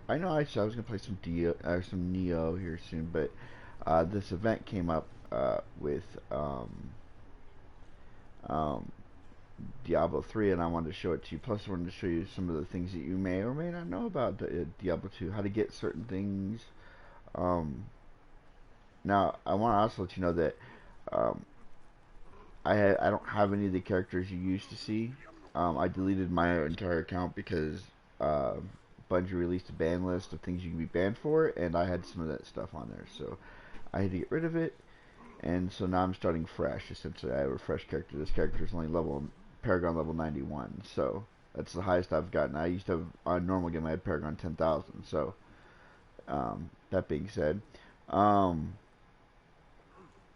I know I said I was gonna play some Neo here soon, but this event came up with um, Diablo 3, and I wanted to show it to you. Plus, I wanted to show you some of the things that you may or may not know about Diablo 2, how to get certain things. Um, Now, I want to also let you know that um, I don't have any of the characters you used to see. I deleted my entire account because uh, Bungie released a ban list of things you can be banned for, and I had some of that stuff on there, so I had to get rid of it. And so now I'm starting fresh. Essentially, I have a fresh character. This character is only Paragon level 91, so that's the highest I've gotten. I used to have on normal game I had Paragon 10,000. So that being said, um,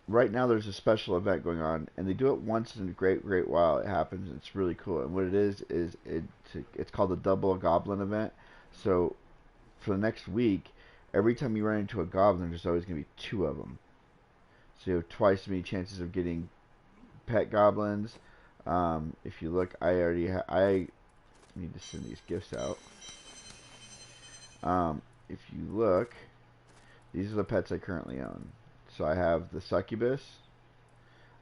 right now there's a special event going on, and they do it once in a great while. It happens. It's really cool. And what it is it's called the Double Goblin event. So for the next week, every time you run into a goblin, there's always going to be two of them. So you have twice as many chances of getting pet goblins. If you look, I need to send these gifts out. If you look, these are the pets I currently own. So I have the succubus,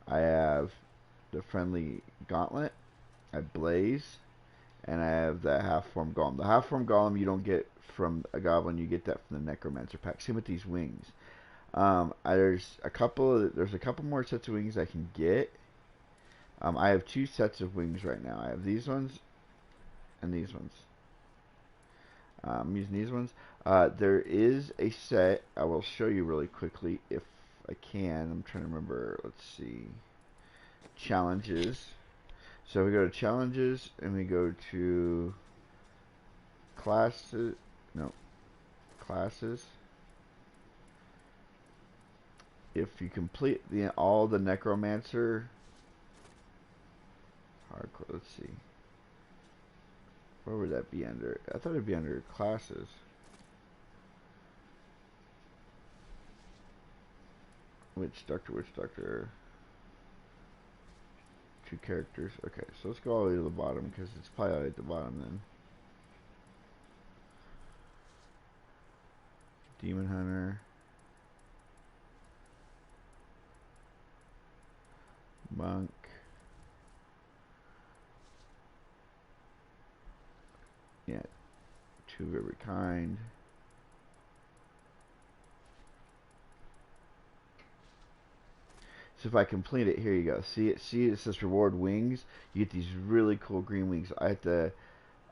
I have the friendly gauntlet, I have Blaze, and I have the half-form golem. The half-form golem you don't get from a goblin, you get that from the necromancer pack. Same with these wings. There's a couple more sets of wings I can get. I have two sets of wings right now. I have these ones and these ones. I'm using these ones. There is a set I will show you really quickly if I can. I'm trying to remember. Let's see. Challenges. So we go to challenges and we go to classes. No, classes. If you complete all the necromancer hardcore, let's see. Where would that be under? I thought it'd be under classes. Which doctor? Two characters. Okay, so let's go all the way to the bottom because it's probably at the bottom then. Demon Hunter. Monk. Yeah, two of every kind. So if I complete it, here you go. See it? See it says reward wings. You get these really cool green wings. I have to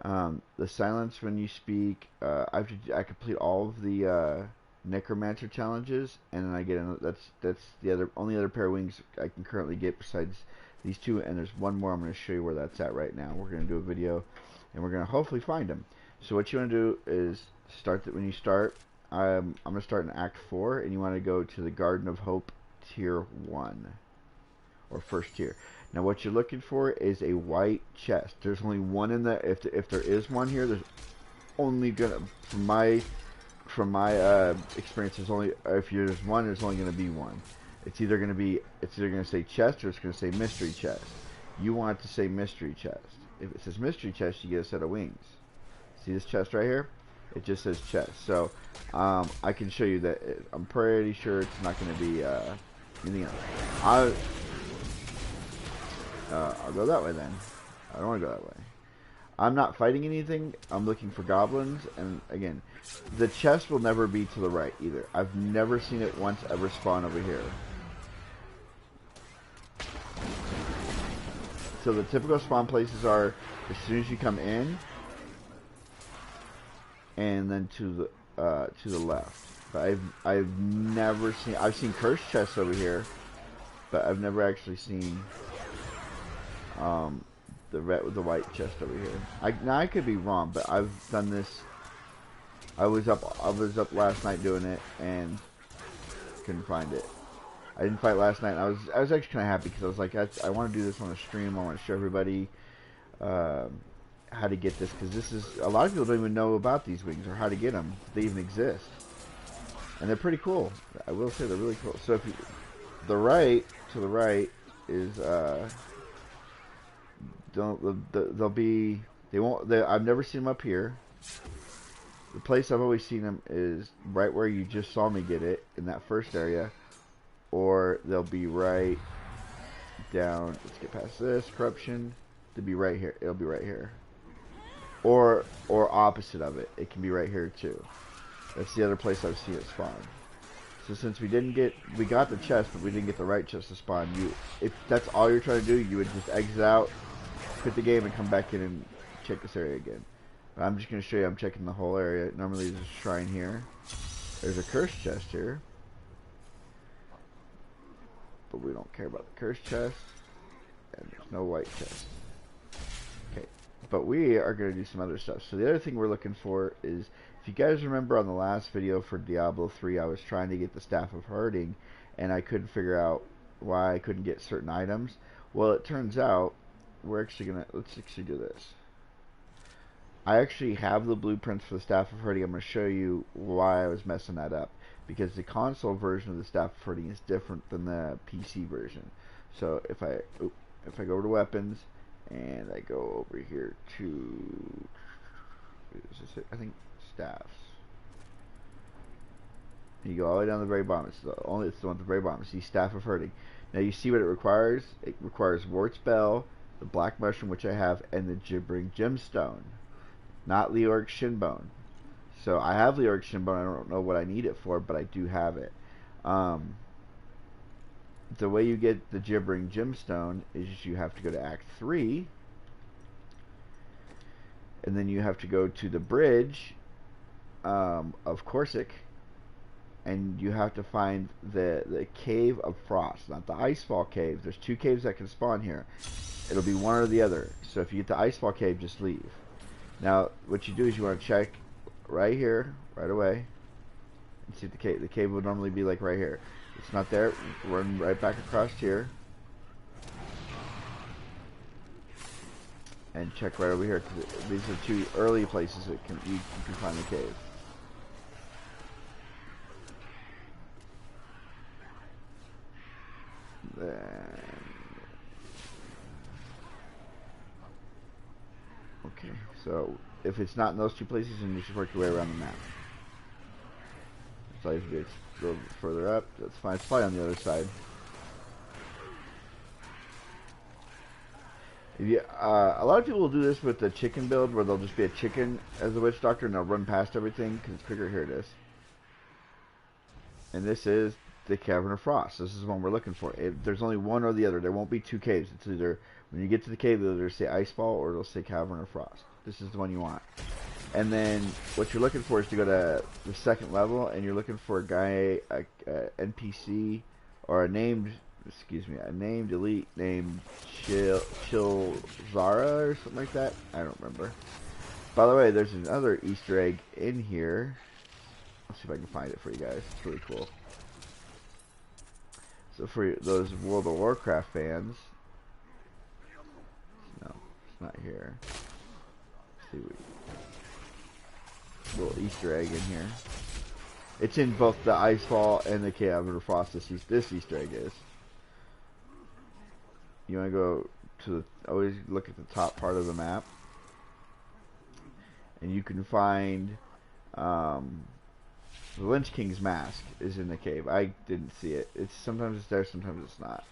the silence when you speak. I complete all of the necromancer challenges, and then I get that's the only other pair of wings I can currently get besides these two. And there's one more I'm going to show you where that's at right now. We're going to do a video, and we're going to hopefully find them. So what you want to do is when you start. I'm going to start in Act 4, and you want to go to the Garden of Hope tier 1 or first tier. Now what you're looking for is a white chest. There's only one in the if there is one here, there's only gonna from my experience, there's only if there's one, there's only gonna be one. It's either gonna say chest or it's gonna say mystery chest. You want it to say mystery chest. If it says mystery chest, you get a set of wings. See this chest right here? It just says chest. So I can show you that I'm pretty sure it's not going to be anything else. I'll go that way then. I don't want to go that way. I'm not fighting anything. I'm looking for goblins. And again, the chest will never be to the right either. I've never seen it once ever spawn over here. So the typical spawn places are as soon as you come in, and then to the left. But I've never seen. I've seen cursed chests over here, but I've never actually seen the white chest over here. Now I could be wrong, but I've done this. I was up last night doing it and couldn't find it. I didn't fight last night. And I was actually kind of happy because I was like, I want to do this on a stream. I want to show everybody how to get this, because this is a lot of people don't even know about these wings or how to get them. They even exist, and they're pretty cool. I will say they're really cool. So if you, to the right is they'll be I've never seen them up here. The place I've always seen them is right where you just saw me get it, in that first area, or they'll be right down. Let's get past this corruption. They'll be right here. It'll be right here, or opposite of it. It can be right here too. That's the other place I've seen it spawn. So since we got the chest, but we didn't get the right chest to spawn. If that's all you're trying to do, you would just exit out, quit the game, and come back in and check this area again. But I'm just going to show you. I'm checking the whole area. Normally there's a shrine here. There's a cursed chest here, but we don't care about the cursed chest, and there's no white chest. Okay, but we are going to do some other stuff. So the other thing we're looking for is, if you guys remember on the last video for Diablo 3, I was trying to get the Staff of Herding, and I couldn't figure out why I couldn't get certain items. Well, it turns out we're actually going to, let's actually do this. I actually have the blueprints for the Staff of Herding. I'm going to show you why I was messing that up, because the console version of the Staff of Herding is different than the PC version. So if I go over to weapons and I go over here to, I think, staffs. And you go all the way down to the very bottom. It's the one at the very bottom. See, Staff of Herding. Now you see what it requires. It requires Wart's Bell, the Black Mushroom, which I have, and the Gibbering Gemstone. Not Leoric's Shinbone. So I have Leoric's Shinbone. I don't know what I need it for, but I do have it. The way you get the Gibbering Gemstone is you have to go to Act 3, and then you have to go to the bridge of Corsic, and you have to find the Cave of Frost, not the Icefall Cave. There's two caves that can spawn here. It'll be one or the other. So if you get the Icefall Cave, just leave. Now, what you do is you want to check right here, right away, and see if the cave. The cave would normally be like right here. It's not there. Run right back across here, and check right over here, because these are two early places that you can find the cave. Then, okay, so if it's not in those two places, then you should work your way around the map. So if you go further up, that's fine. It's probably on the other side. If you, a lot of people will do this with the chicken build, where they'll just be a chicken as a witch doctor, and they'll run past everything because it's quicker. Here it is. And this is the Cavern of Frost. This is the one we're looking for. There's only one or the other. There won't be two caves. It's either, when you get to the cave, it'll either say Icefall or it'll say Cavern of Frost. This is the one you want. And then what you're looking for is to go to the second level, and you're looking for a guy, a NPC, or a named elite named Chilzara or something like that. I don't remember. By the way, there's another Easter egg in here. Let's see if I can find it for you guys. It's really cool. So for those World of Warcraft fans, no, it's not here. Let's see, little Easter egg in here. It's in both the Icefall and the Cavern of Frost. This Easter egg is. You want to go to always look at the top part of the map, and you can find the Lynch King's mask is in the cave. I didn't see it. Sometimes it's there, sometimes it's not.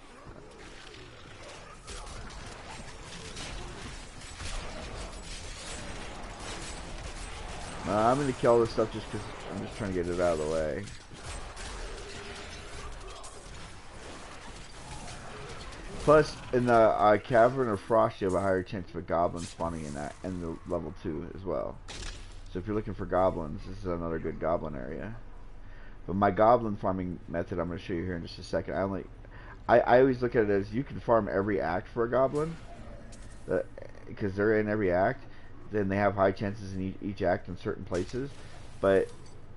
I'm going to kill all this stuff just because I'm just trying to get it out of the way. Plus, in the Cavern of Frost, you have a higher chance of a goblin spawning in that, and the level 2 as well. So if you're looking for goblins, this is another good goblin area. But my goblin farming method, I'm going to show you here in just a second. I always look at it as you can farm every act for a goblin, because they're in every act. Then they have high chances in each act in certain places. But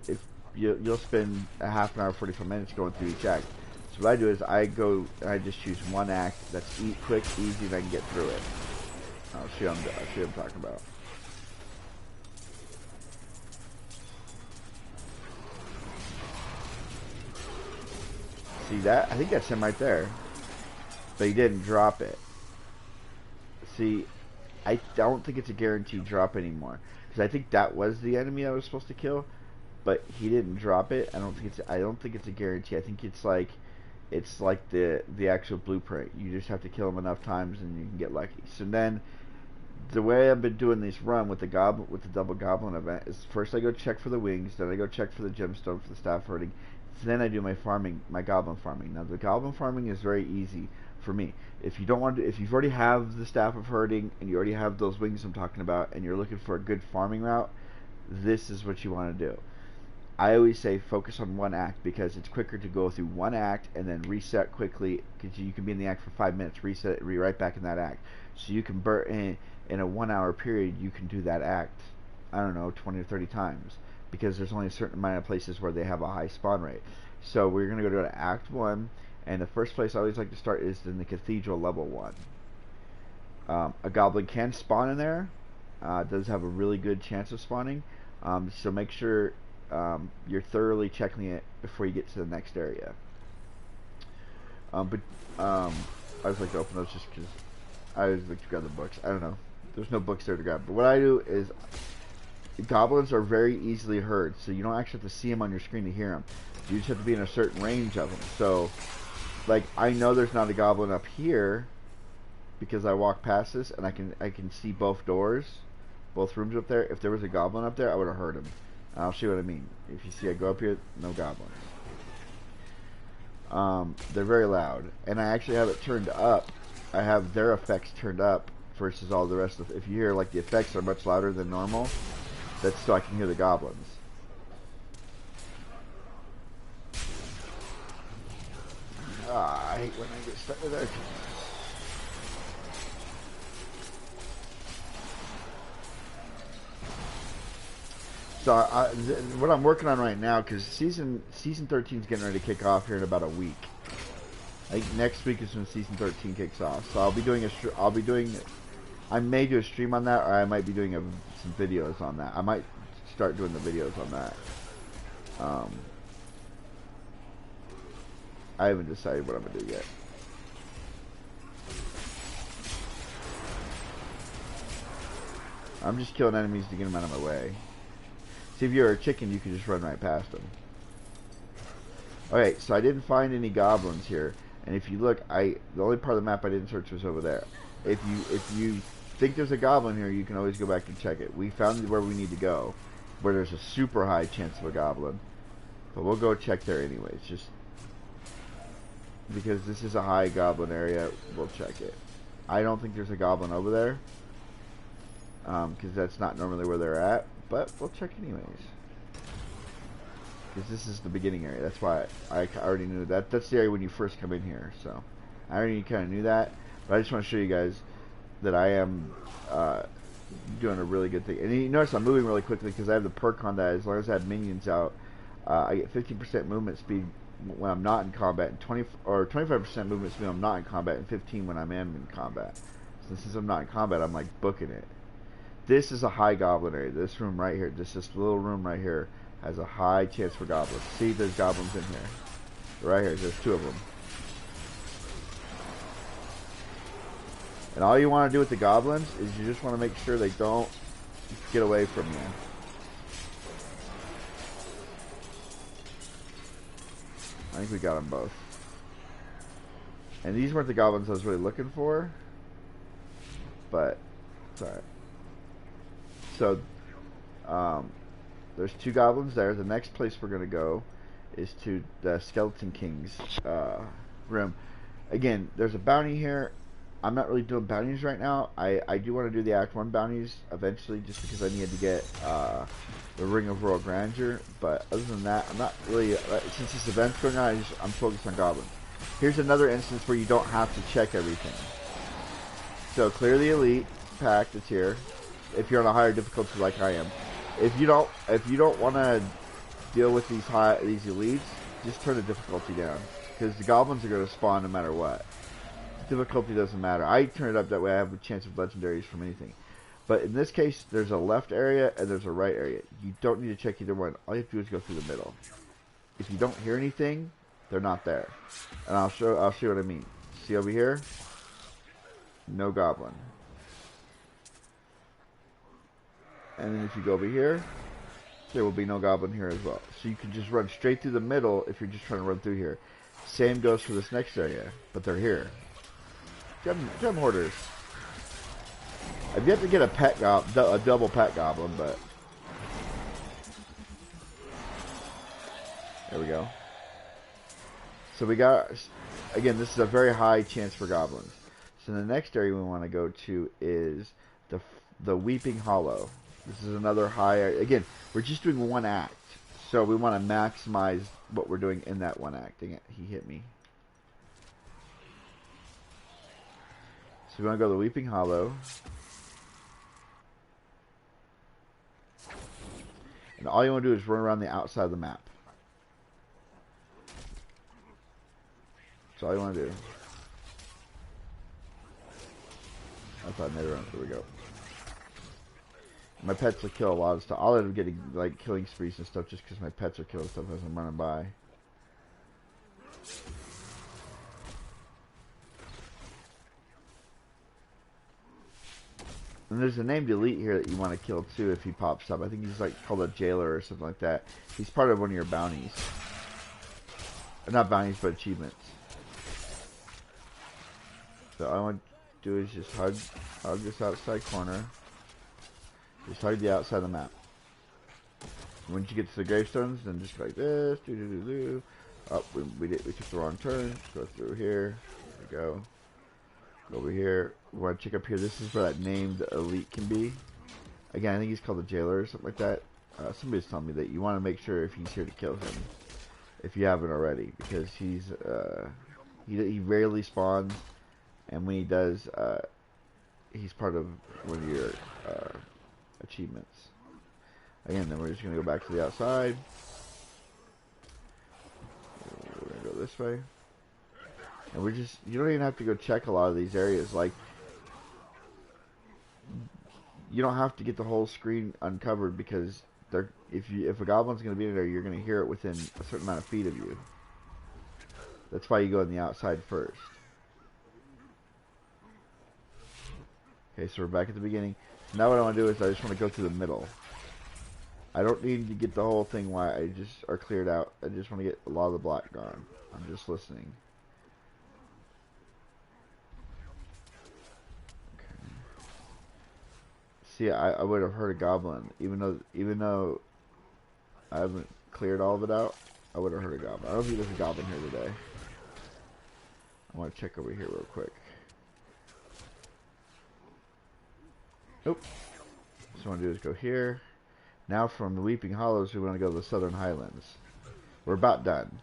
if you'll spend a half an hour, 45 minutes going through each act. So what I do is I go and I just choose one act that's quick, easy, and I can get through it. I'll show you what I'm talking about. See that? I think that's him right there. But he didn't drop it. See, I don't think it's a guaranteed drop anymore. because I think that was the enemy I was supposed to kill, but he didn't drop it. I don't think it's a guarantee. I think it's like the actual blueprint. You just have to kill him enough times and you can get lucky. So then the way I've been doing this run with the double goblin event is first I go check for the wings, then I go check for the gemstone for the staff herding, then I do my farming, my goblin farming. Now the goblin farming is very easy for me. If you don't want to, if you've already have the staff of herding and you already have those wings I'm talking about, and you're looking for a good farming route, this is what you want to do. I always say focus on one act because it's quicker to go through one act and then reset quickly because you can be in the act for 5 minutes, reset it, be right back in that act. So you can in a 1 hour period you can do that act, I don't know, 20 or 30 times because there's only a certain amount of places where they have a high spawn rate. So we're going to go to Act 1, and the first place I always like to start is in the Cathedral level 1. A goblin can spawn in there, does have a really good chance of spawning, so make sure you're thoroughly checking it before you get to the next area. I always like to open those just because I always like to grab the books. I don't know. There's no books there to grab. But what I do is, goblins are very easily heard, so you don't actually have to see them on your screen to hear them. You just have to be in a certain range of them. So, like, I know there's not a goblin up here because I walk past this and I can see both doors, both rooms up there. If there was a goblin up there, I would have heard him. I'll show you what I mean. If you see I go up here, no goblins. They're very loud, and I actually have it turned up. I have their effects turned up versus all the rest of. If you hear like the effects are much louder than normal, that's so I can hear the goblins. I hate when I get stuck with that. So what I'm working on right now, because season 13 is getting ready to kick off here in about a week. I think next week is when season 13 kicks off. So I may do a stream on that, or I might be doing some videos on that. I might start doing the videos on that. I haven't decided what I'm gonna do yet. I'm just killing enemies to get them out of my way. See, if you're a chicken, you can just run right past them. Alright, so I didn't find any goblins here. And if you look, the only part of the map I didn't search was over there. If you think there's a goblin here, you can always go back and check it. We found where we need to go, where there's a super high chance of a goblin. But we'll go check there anyways, just because this is a high goblin area, we'll check it. I don't think there's a goblin over there, because that's not normally where they're at. But we'll check anyways. Because this is the beginning area. That's why I already knew that. That's the area when you first come in here. So I already kind of knew that. But I just want to show you guys that I am doing a really good thing. And you notice I'm moving really quickly because I have the perk on that. As long as I have minions out, I get 15% movement speed when I'm not in combat, and 25% movement speed when I'm not in combat, and 15 when I am in combat. So since I'm not in combat, I'm like booking it. This is a high goblin area. This room right here, this little room right here, has a high chance for goblins. See, there's goblins in here. Right here, there's 2 of them. And all you want to do with the goblins is you just want to make sure they don't get away from you. I think we got them both. And these weren't the goblins I was really looking for, but it's alright. So, there's 2 goblins there. The next place we're going to go is to the Skeleton King's room. Again, there's a bounty here. I'm not really doing bounties right now. I do want to do the Act 1 bounties eventually, just because I need to get the Ring of Royal Grandeur. But other than that, I'm not really, since this event's going on, I'm focused on goblins. Here's another instance where you don't have to check everything. So clear the elite pack that's here. If you're on a higher difficulty like I am, if you don't want to deal with these elites, just turn the difficulty down, because the goblins are going to spawn no matter what. Difficulty doesn't matter. I turn it up that way I have a chance of legendaries from anything. But in this case, there's a left area and there's a right area. You don't need to check either one. All you have to do is go through the middle. If you don't hear anything, they're not there. And I'll show you what I mean. See over here? No goblin. And then if you go over here, there will be no goblin here as well. So you can just run straight through the middle if you're just trying to run through here. Same goes for this next area, but they're here. Gem hoarders. I've yet to get a double pet goblin, but there we go. So we got, again, this is a very high chance for goblins. So the next area we want to go to is the Weeping Hollow. This is another high area. Again, we're just doing one act, so we want to maximize what we're doing in that one act. Dang it, he hit me. So we want to go to the Weeping Hollow. And all you want to do is run around the outside of the map. That's all you want to do. Outside Netherrealm, there we go. My pets will kill a lot of stuff. I'll end up getting like killing sprees and stuff just because my pets are killing stuff as I'm running by. And there's a named elite here that you want to kill too if he pops up. I think he's like called a jailer or something like that. He's part of one of your bounties. Not bounties, but achievements. So all I want to do is just hug this outside corner. Just hug the outside of the map. And once you get to the gravestones, then just go like this. Oh, we took the wrong turn. Go through here. There we go. Go over here. We want to check up here. This is where that named elite can be. Again, I think he's called the jailer or something like that. Somebody's telling me that you want to make sure if he's here to kill him, if you haven't already, because he rarely spawns, and when he does, he's part of one of your achievements. Again, then we're just going to go back to the outside. We're going to go this way. And you don't even have to go check a lot of these areas. Like, you don't have to get the whole screen uncovered because if a goblin's going to be in there, you're going to hear it within a certain amount of feet of you. That's why you go on the outside first. Okay, so we're back at the beginning. Now what I want to do is I just want to go through the middle. I don't need to get the whole thing while I just are cleared out. I just want to get a lot of the block gone. I'm just listening. See, I would have heard a goblin, even though I haven't cleared all of it out. I would have heard a goblin. I don't think there's a goblin here today. I want to check over here real quick. Nope. So what I want to do is go here. Now from the Weeping Hollows, we want to go to the Southern Highlands. We're about done.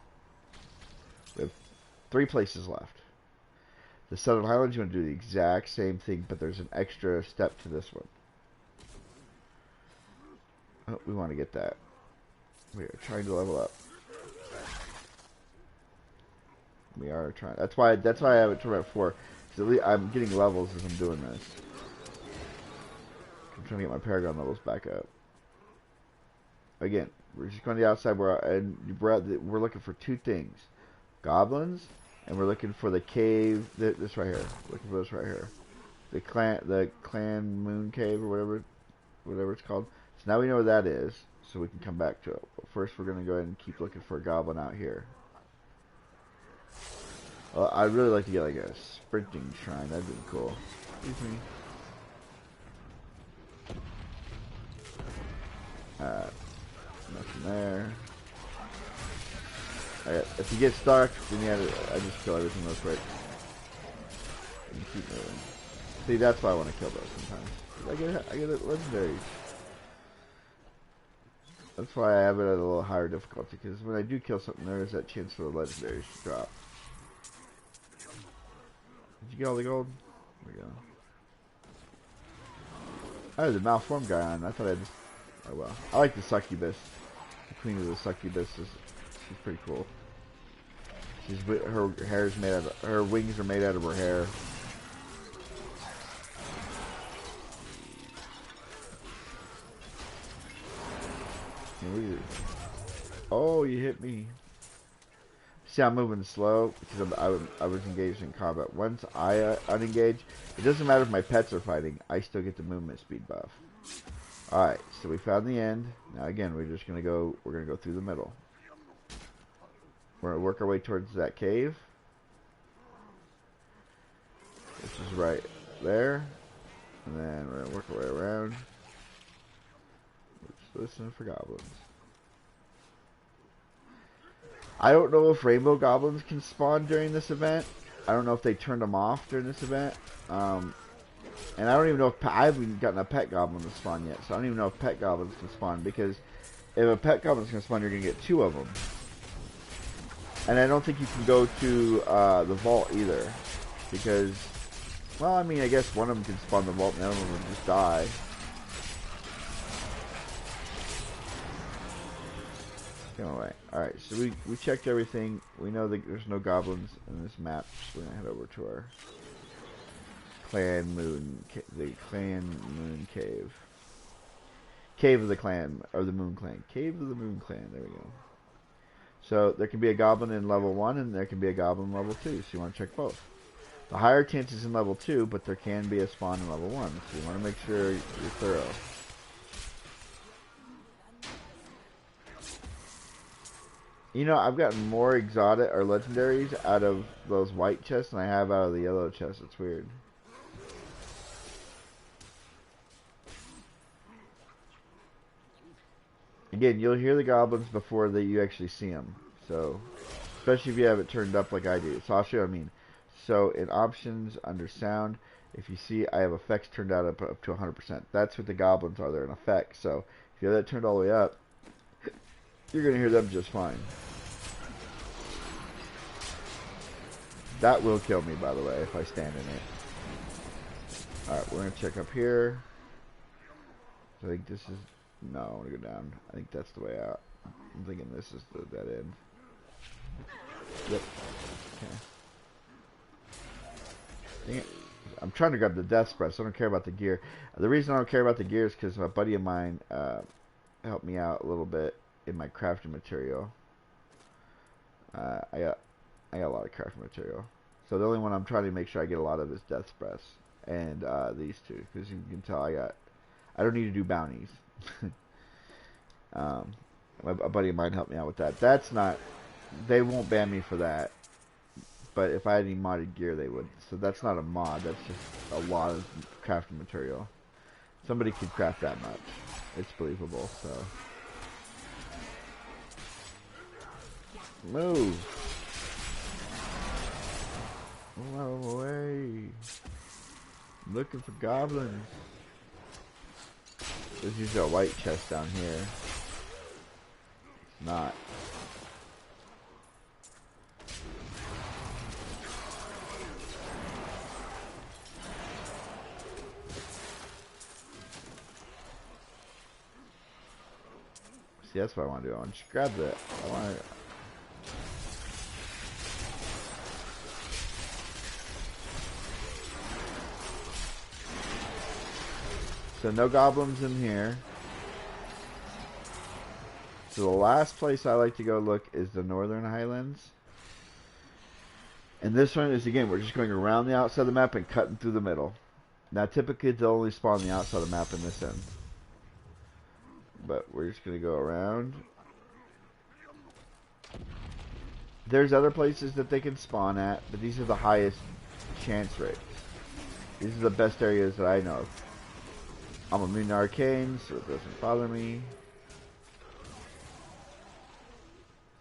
We have 3 places left. The Southern Highlands, you want to do the exact same thing, but there's an extra step to this one. Oh, we want to get that. We are trying to level up. We are trying. That's why I have it to about 4. Because I'm getting levels as I'm doing this. I'm trying to get my Paragon levels back up. Again, we're just going to the outside. We're looking for 2 things: goblins, and we're looking for the cave. This right here. Looking for this right here. The clan moon cave or whatever it's called. So now we know where that is, so we can come back to it. But first, we're going to go ahead and keep looking for a goblin out here. Well, I'd really like to get like a sprinting shrine. That'd be cool. Excuse me. Nothing there. Alright, if you get stuck, then I just kill everything real quick. And keep moving. See, that's why I want to kill those sometimes. I get it legendaries. That's why I have it at a little higher difficulty, because when I do kill something, there is that chance for the legendaries to drop. Did you get all the gold? There we go. I had the malformed guy on. I thought I just... Oh well. I like the succubus. The queen of the succubus she's pretty cool. Her hair's made out of... Her wings are made out of her hair. Oh, you hit me. See, I'm moving slow because I was engaged in combat. Once I unengage, it doesn't matter if my pets are fighting. I still get the movement speed buff. Alright, so we found the end. Now again, we're gonna go through the middle. We're gonna work our way towards that cave. Which is right there. And then we're gonna work our way around. Just listen for goblins. I don't know if rainbow goblins can spawn during this event. I don't know if they turned them off during this event. And I don't even know if I haven't gotten a pet goblin to spawn yet, so I don't even know if pet goblins can spawn, because if a pet goblin's gonna spawn, you're gonna get 2 of them. And I don't think you can go to the vault either, because, well, I mean, I guess one of them can spawn the vault and the other one will just die. Come away. Alright, so we checked everything. We know that there's no goblins in this map, so we're gonna head over to our the Clan Moon Cave. Cave of the Clan, or the Moon Clan. Cave of the Moon Clan, there we go. So there can be a goblin in level 1 and there can be a goblin in level 2, so you want to check both. The higher chances in level 2, but there can be a spawn in level 1, so you want to make sure you're thorough. You know, I've gotten more exotic or legendaries out of those white chests than I have out of the yellow chests. It's weird. Again, you'll hear the goblins before you actually see them. So, especially if you have it turned up like I do. So I'll show you what I mean. So in options under sound, if you see I have effects turned out up to 100%. That's what the goblins are. They're an effect. So if you have that turned all the way up, you're going to hear them just fine. That will kill me, by the way, if I stand in it. Alright, we're going to check up here. I think this is... No, I want to go down. I think that's the way out. I'm thinking this is the dead end. Yep. Okay. Dang it. I'm trying to grab the death spread, so I don't care about the gear. The reason I don't care about the gear is because a buddy of mine helped me out a little bit in my crafting material. I got a lot of crafting material. So the only one I'm trying to make sure I get a lot of is death spreads and these two, because you can tell I don't need to do bounties. A buddy of mine helped me out with that. That's not... They won't ban me for that. But if I had any modded gear, they would. So that's not a mod. That's just a lot of crafting material. Somebody could craft that much. It's believable, so... Move! Move out of the way! I'm looking for goblins. There's usually a white chest down here. It's not. See, that's what I want to do. I want to just grab that. I want to... So no goblins in here. So the last place I like to go look is the Northern Highlands. And this one is, again, we're just going around the outside of the map and cutting through the middle. Now typically they'll only spawn the outside of the map in this end. But we're just going to go around. There's other places that they can spawn at, but these are the highest chance rates. These are the best areas that I know of. I'm immune to arcane, so it doesn't bother me.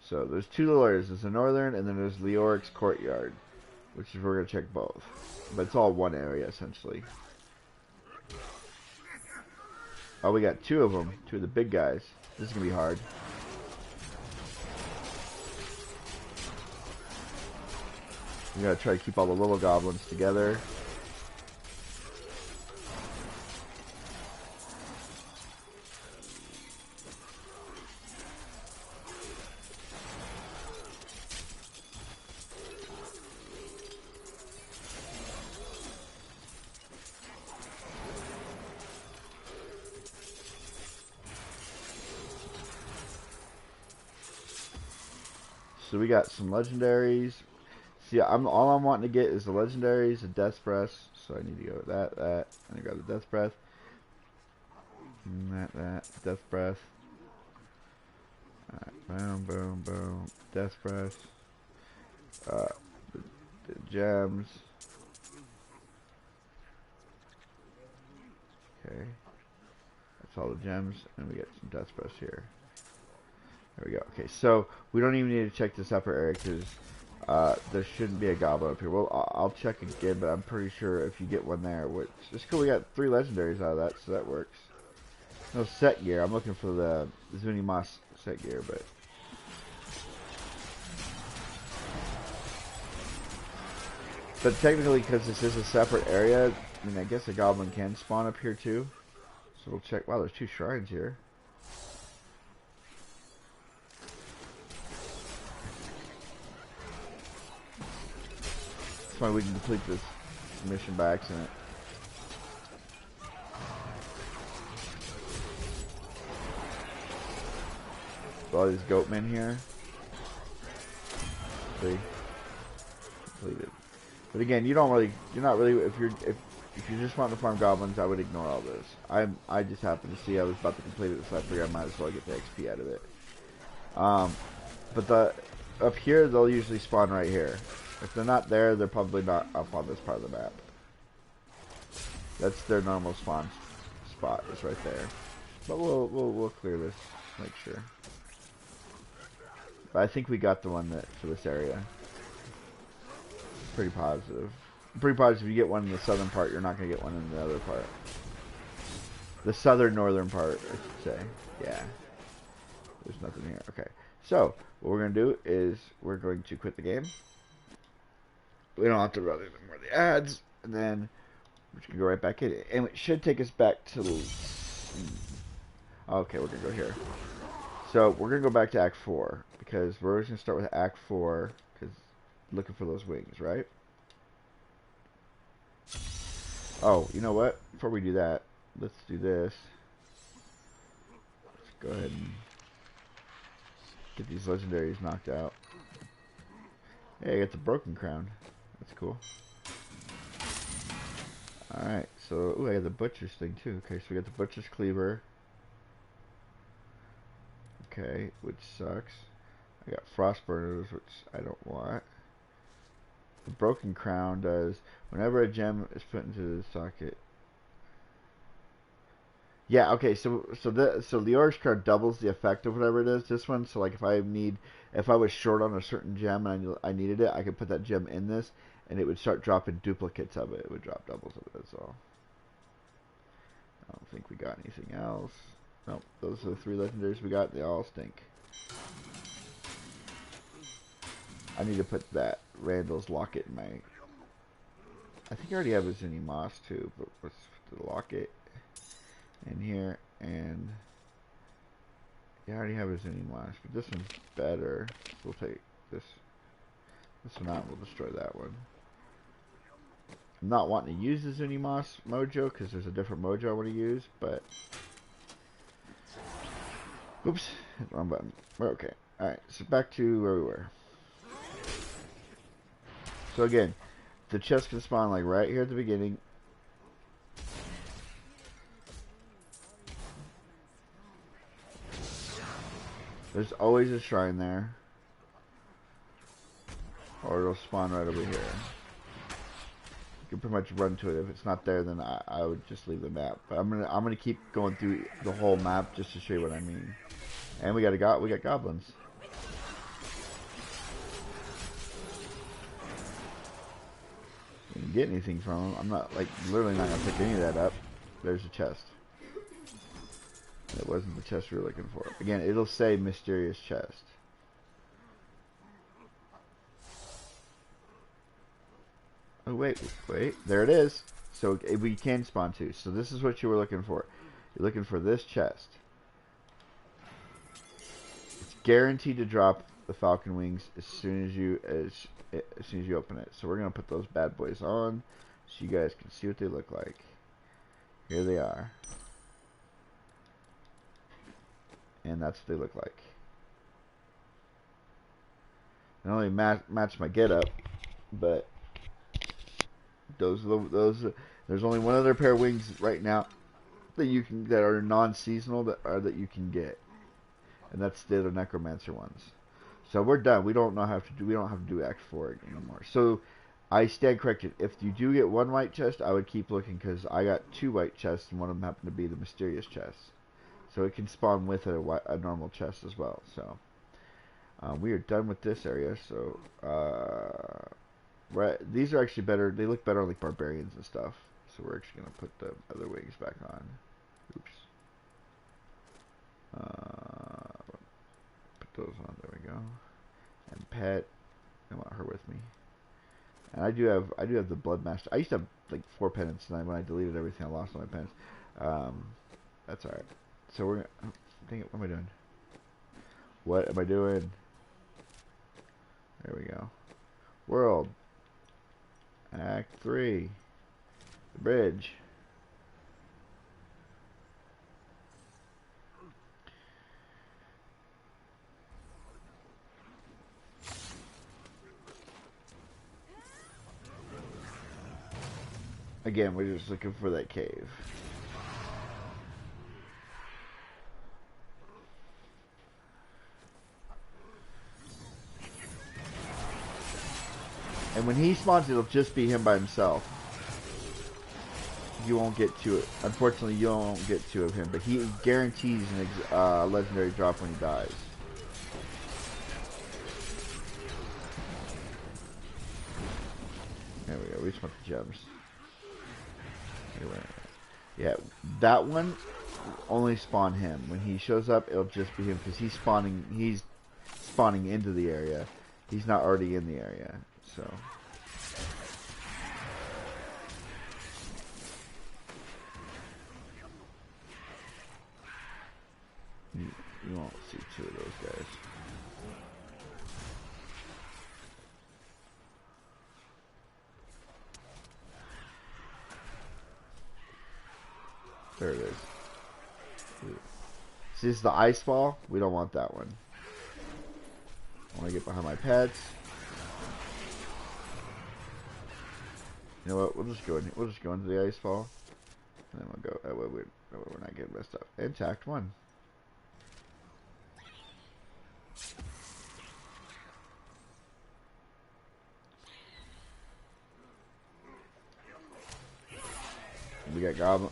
So there's 2 little areas. There's the northern, and then there's Leoric's courtyard, which is we're gonna check both. But it's all one area essentially. Oh, we got 2 of them. 2 of the big guys. This is gonna be hard. We gotta try to keep all the little goblins together. So we got some legendaries. See, all I'm wanting to get is the legendaries, the death breath. So I need to go with that, and I got the death breath. That. Death breath. Boom, boom, boom. Death breath. Uh, the gems. Okay. That's all the gems, and we get some death breaths here. There we go. Okay, so we don't even need to check this upper area because there shouldn't be a goblin up here. Well, I'll check again, but I'm pretty sure if you get one there, which it's cool. We got 3 legendaries out of that, so that works. No set gear. I'm looking for the Zuni Moss set gear, but technically, because this is a separate area, I mean, I guess a goblin can spawn up here too. So we'll check. Wow, there's 2 shrines here. That's why we can complete this mission by accident. All these goatmen here. See? Completed. But again, you're not really, if you're just wanting to farm goblins, I would ignore all this. I just happened to see I was about to complete it, so I figured I might as well get the XP out of it. But up here, they'll usually spawn right here. If they're not there, they're probably not up on this part of the map. That's their normal spawn spot, is right there. But we'll clear this, make sure. But I think we got the one for this area. Pretty positive. I'm pretty positive if you get one in the southern part, you're not going to get one in the other part. The northern part, I should say. Yeah. There's nothing here. Okay. So, what we're going to do is we're going to quit the game. We don't have to run anymore the ads. And then we can go right back in. And it should take us back to the... Okay, we're going to go here. So, we're going to go back to Act 4. Because we're just going to start with Act 4. Because looking for those wings, right? Oh, you know what? Before we do that, let's do this. Let's go ahead and get these legendaries knocked out. Hey, I got the broken crown. That's cool. Alright, so, ooh, I got the butcher's thing too. Okay, so we got the butcher's cleaver. Okay, which sucks. I got frostburners, which I don't want. The broken crown does whenever a gem is put into the socket. Yeah, okay, so the orange card doubles the effect of whatever it is. This one, so like if I was short on a certain gem and I needed it, I could put that gem in this, and it would start dropping duplicates of it. It would drop doubles of it. That's all. I don't think we got anything else. Nope, those are the 3 legendaries we got. They all stink. I need to put that Randall's locket in my... I think I already have a Zuni Moss too, but let's put the locket in here, and... Yeah, I already have a Zuni Moss, but this one's better. We'll take this one out and we'll destroy that one. I'm not wanting to use the Zuni Moss mojo, because there's a different mojo I want to use, but... Oops, hit the wrong button. We're okay. Alright, so back to where we were. So again, the chest can spawn like right here at the beginning. There's always a shrine there. Or it'll spawn right over here. You can pretty much run to it. If it's not there, then I would just leave the map. But I'm gonna keep going through the whole map just to show you what I mean. And we got goblins. Didn't get anything from them. I'm not, like, literally not gonna pick any of that up. There's a chest. It wasn't the chest we were looking for. Again, it'll say mysterious chest. Oh, wait. There it is. So we can spawn 2. So this is what you were looking for. You're looking for this chest. It's guaranteed to drop the falcon wings as soon as you open it. So we're gonna put those bad boys on so you guys can see what they look like. Here they are. And that's what they look like. Not only match my get up, but there's only one other pair of wings right now that are non-seasonal that you can get, and that's the necromancer ones. So we're done. We don't have to do Act 4 anymore. So I stand corrected. If you do get one white chest, I would keep looking because I got 2 white chests and one of them happened to be the mysterious chest. So it can spawn with a normal chest as well. So we are done with this area. So these are actually better. They look better on like barbarians and stuff. So we're actually gonna put the other wings back on. Oops. Put those on. There we go. And pet. I want her with me. And I do have the blood master. I used to have like 4 penance, and when I deleted everything, I lost all my penance. That's alright. So we're gonna. Dang it! What am I doing? What am I doing? There we go. World. Act 3. The bridge. Again, we're just looking for that cave. And when he spawns, it'll just be him by himself. You won't get to it. Unfortunately, you won't get to him, but he guarantees a legendary drop when he dies. There we go. We just want the gems. Anyway, yeah, that one only spawn him. When he shows up, it'll just be him because he's spawning into the area. He's not already in the area, so. You won't see 2 of those guys. There it is. See, this is the ice ball. We don't want that one. I want to get behind my pets. You know what? We'll just go into the ice ball, and then we'll go. That way we're not getting messed up. Intact 1. We got goblin.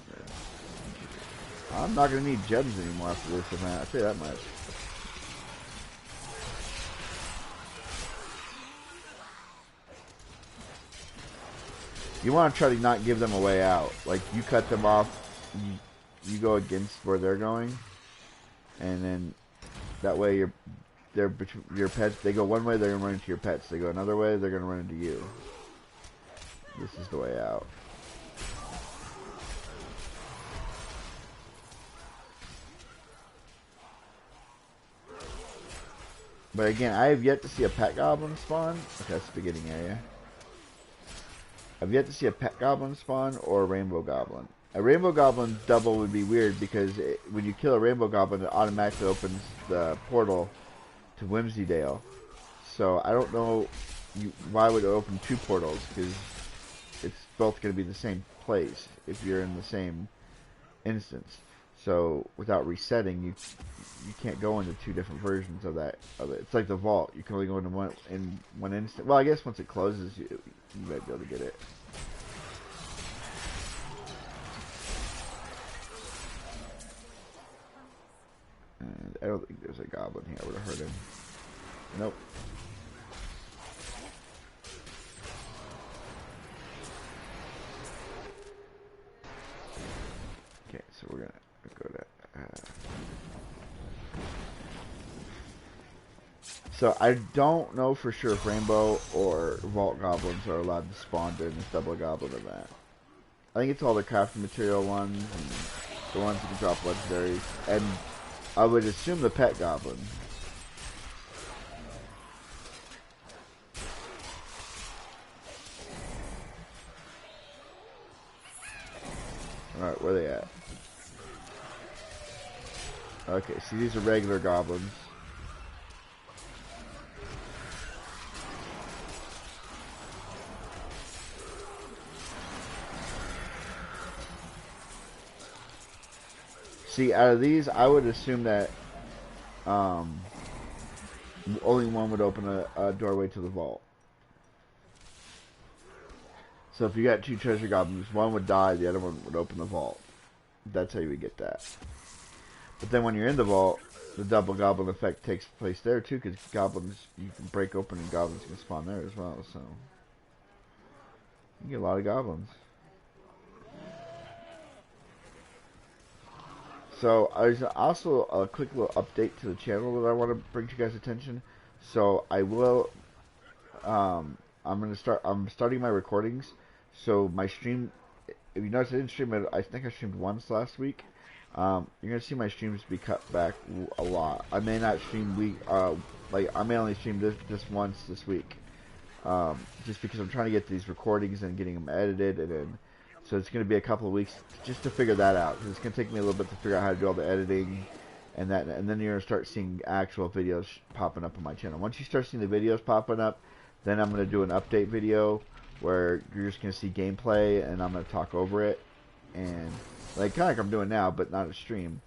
I'm not gonna need gems anymore after this, man. I'll tell you that much. You want to try to not give them a way out. Like, you cut them off, you go against where they're going, and then that way your pets, they go one way, they're gonna run into your pets. They go another way, they're gonna run into you. This is the way out. But again, I have yet to see a pet goblin spawn. Okay, that's the beginning area. I've yet to see a pet goblin spawn or a rainbow goblin. A rainbow goblin double would be weird because when you kill a rainbow goblin, it automatically opens the portal to Whimsydale. So I don't know why would it open 2 portals, because it's both going to be the same place if you're in the same instance. So without resetting, you can't go into 2 different versions of it. It's like the vault. You can only go into one instant. Well, I guess once it closes, you might be able to get it. And I don't think there's a goblin here. I would have heard him. Nope. Okay, so we're gonna go to. So I don't know for sure if Rainbow or Vault Goblins are allowed to spawn during this double goblin event. I think it's all the crafting material ones and the ones that can drop legendaries, and I would assume the pet goblin. Alright, where are they at? Okay, see, these are regular goblins. See, out of these, I would assume that um, only one would open a doorway to the vault. So if you got 2 treasure goblins, one would die, the other one would open the vault. That's how you would get that. But then when you're in the vault, the double goblin effect takes place there too, because goblins, you can break open and goblins can spawn there as well, so you get a lot of goblins. So there's also a quick little update to the channel that I want to bring to you guys' attention. So I will, I'm starting my recordings. So my stream, if you notice I didn't stream it, I think I streamed once last week. You're gonna see my streams be cut back a lot. I may not stream I may only stream this once this week. Just because I'm trying to get these recordings and getting them edited, and then, so it's going to be a couple of weeks just to figure that out. It's going to take me a little bit to figure out how to do all the editing, and then you're going to start seeing actual videos popping up on my channel. Once you start seeing the videos popping up, then I'm going to do an update video where you're just going to see gameplay, and I'm going to talk over it, and kind of like I'm doing now, but not a stream.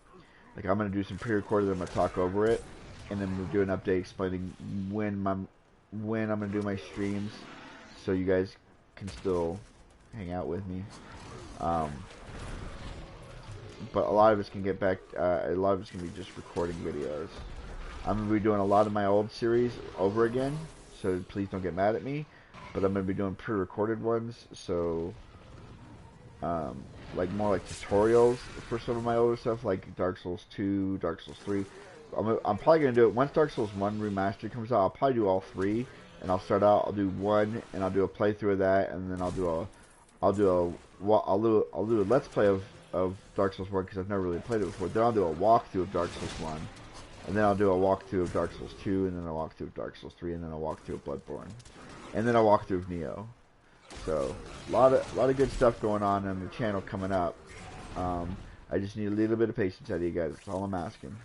Like I'm going to do some pre-recorded, I'm going to talk over it, and then we'll do an update explaining when I'm going to do my streams, so you guys can still hang out with me. But a lot of us can get back, a lot of us can be just recording videos. I'm going to be doing a lot of my old series over again, so please don't get mad at me. But I'm going to be doing pre-recorded ones, so more like tutorials for some of my older stuff, like Dark Souls 2, Dark Souls 3. I'm probably going to do it once Dark Souls 1 Remastered comes out. I'll probably do all 3, and I'll start out, I'll do 1, and I'll do a playthrough of that, and then I'll do a Let's Play of Dark Souls 1, because I've never really played it before. Then I'll do a walkthrough of Dark Souls 1, and then I'll do a walkthrough of Dark Souls 2, and then a walkthrough of Dark Souls 3, and then a walkthrough of Bloodborne, and then a walkthrough of Nioh. So, a lot of good stuff going on the channel coming up. I just need a little bit of patience out of you guys. That's all I'm asking.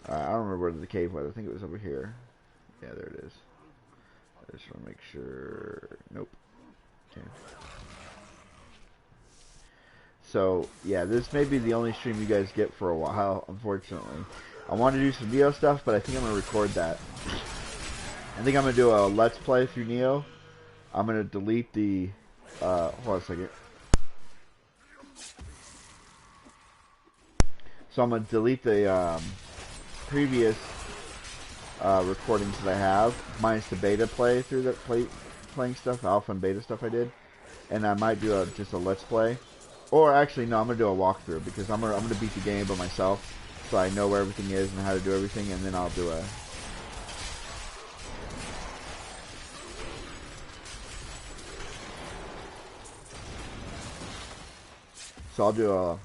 I don't remember where the cave was. I think it was over here. Yeah, there it is. I just want to make sure. Nope. Okay. So, yeah, this may be the only stream you guys get for a while, unfortunately. I want to do some Nioh stuff, but I think I'm going to record that. I think I'm going to do a Let's Play through Nioh. I'm going to delete the... hold on a second. So I'm going to delete the previous recordings that I have, minus the beta play through the playing stuff, alpha and beta stuff I did. And I might do just a Let's Play. Or actually, no, I'm going to do a walkthrough, because I'm going to beat the game by myself, so I know where everything is and how to do everything, and then I'll do a... So I'll do a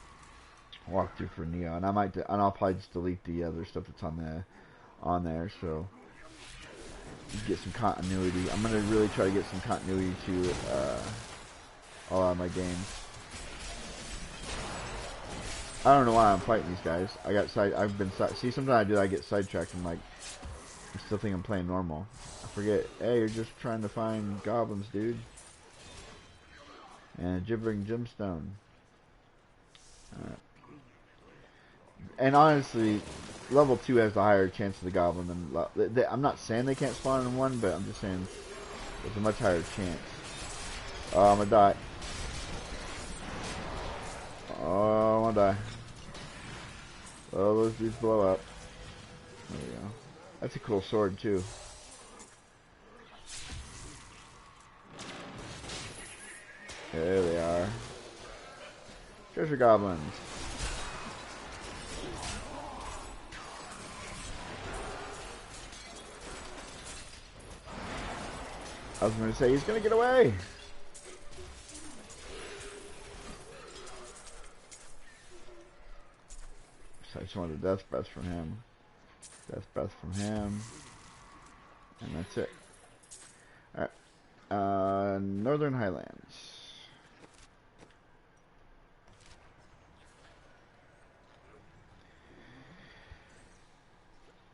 walkthrough for Nioh, and I'll probably just delete the other stuff that's on there, so you get some continuity. I'm gonna really try to get some continuity to a lot of my games. I don't know why I'm fighting these guys. See, sometimes I do that, I get sidetracked and I still think I'm playing normal. I forget, hey, you're just trying to find goblins, dude. And a gibbering gemstone. Alright. And honestly, level 2 has the higher chance of the goblin than... I'm not saying they can't spawn in 1, but I'm just saying there's a much higher chance. Oh, I'm gonna die. Oh, I'm gonna die. Oh, those dudes blow up. There we go. That's a cool sword, too. There they are. Treasure goblins. I was going to say, he's going to get away. So I just wanted a death breath from him. Death breath from him. And that's it. Alright. Northern Highlands.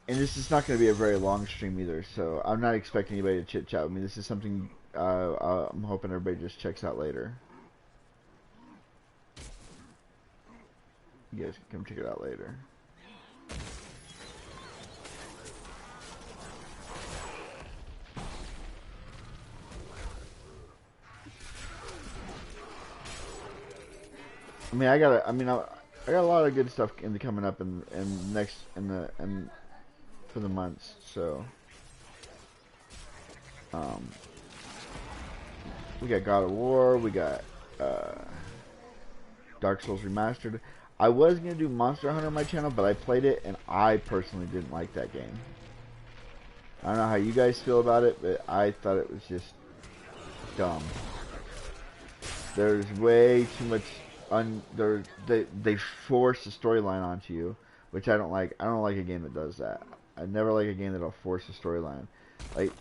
And this is not going to be a very long stream either, so I'm not expecting anybody to chit-chat with me. This is something I'm hoping everybody just checks out later. You guys can come check it out later. I mean, I got a lot of good stuff coming up in for the months. So, we got God of War, we got Dark Souls Remastered. I was gonna do Monster Hunter on my channel, but I played it and I personally didn't like that game. I don't know how you guys feel about it, but I thought it was just dumb. There's way too much. They force the storyline onto you, which I don't like. I don't like a game that does that. I never like a game that'll force a storyline. Like,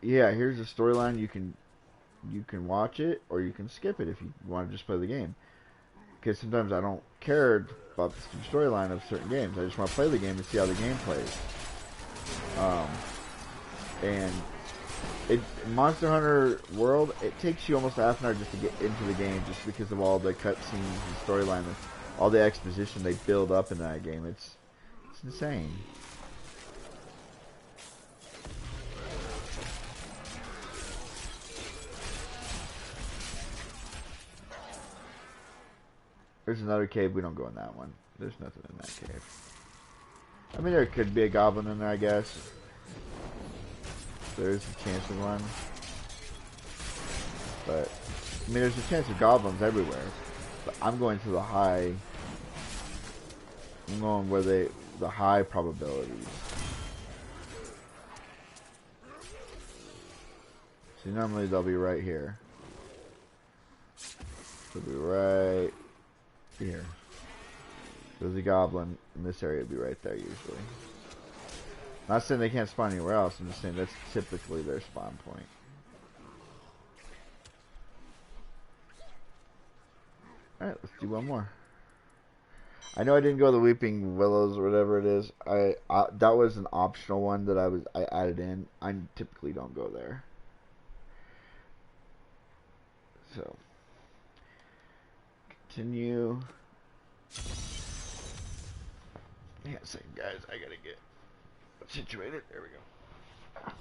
yeah, here's a storyline. You can watch it or you can skip it if you want to just play the game. Because sometimes I don't care about the storyline of certain games. I just want to play the game and see how the game plays. And Monster Hunter World, it takes you almost half an hour just to get into the game, just because of all the cutscenes and storyline and all the exposition they build up in that game. It's insane. There's another cave. We don't go in that one. There's nothing in that cave. I mean, there could be a goblin in there, I guess. There's a chance of one. But, I mean, there's a chance of goblins everywhere. But I'm going to the high... I'm going where the high probabilities. See, normally they'll be right here. They'll be right here. There's a goblin in this area, will be right there usually. I'm not saying they can't spawn anywhere else, I'm just saying that's typically their spawn point. Alright, let's do one more. I know I didn't go to the Weeping Willows or whatever it is. That was an optional one that I added in. I typically don't go there. So, continue. Hang on a second, guys. I gotta get situated. There we go.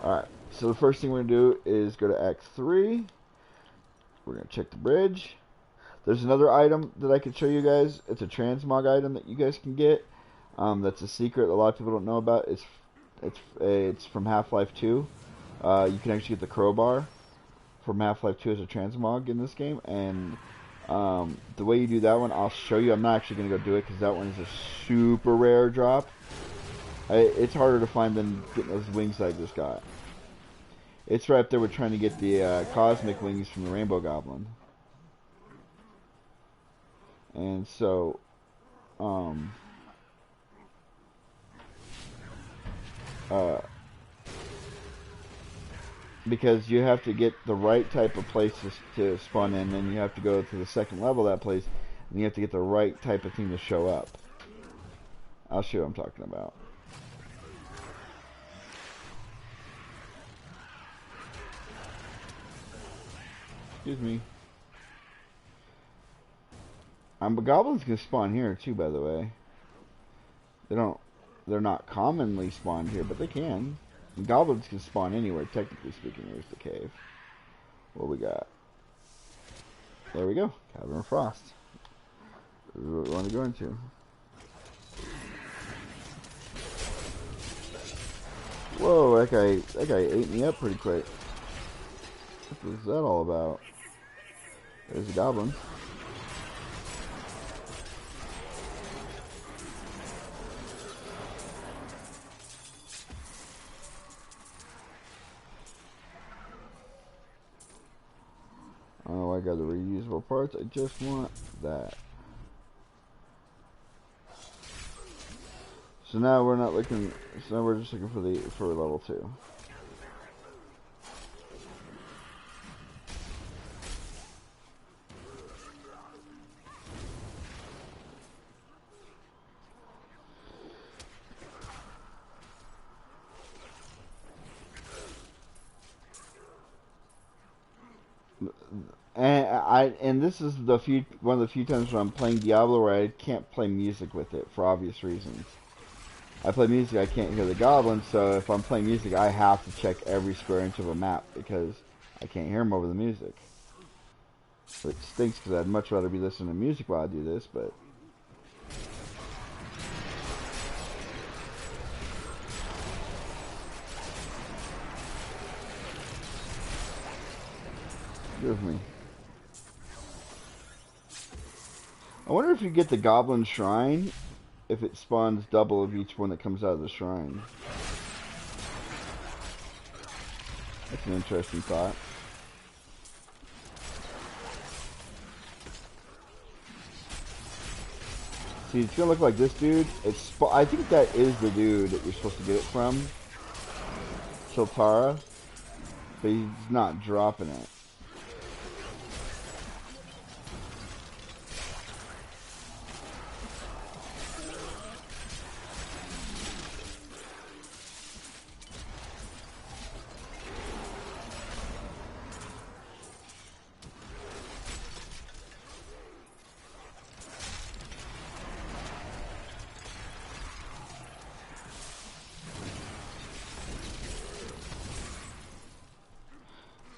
Alright, so the first thing we're gonna do is go to Act 3. We're gonna check the bridge. There's another item that I could show you guys. It's a transmog item that you guys can get. That's a secret that a lot of people don't know about. It's from Half-Life 2. You can actually get the crowbar from Half-Life 2 as a transmog in this game, and the way you do that one, I'll show you. I'm not actually going to go do it because that one is a super rare drop. It's harder to find than getting those wings that I just got. It's right up there with trying to get the cosmic wings from the Rainbow Goblin. And so, because you have to get the right type of place to spawn in, then you have to go to the second level of that place, and you have to get the right type of thing to show up. I'll show you what I'm talking about. Excuse me. But goblins can spawn here too, by the way. They're not commonly spawned here, but they can. And goblins can spawn anywhere, technically speaking. Here's the cave. What we got? There we go. Cavern of Frost. This is what we want to go into. Whoa, that guy ate me up pretty quick. What was that all about? There's the goblin. Oh, I got the reusable parts. I just want that. So now we're not looking. So now we're just looking for level 2. And this is one of the few times when I'm playing Diablo where I can't play music with it for obvious reasons. I play music, I can't hear the goblins, so if I'm playing music, I have to check every square inch of a map because I can't hear them over the music. Which stinks because I'd much rather be listening to music while I do this, but... Give me. I wonder if you get the Goblin Shrine, if it spawns double of each one that comes out of the shrine. That's an interesting thought. See, it's gonna look like this dude. I think that is the dude that you're supposed to get it from. Chiltara. But he's not dropping it.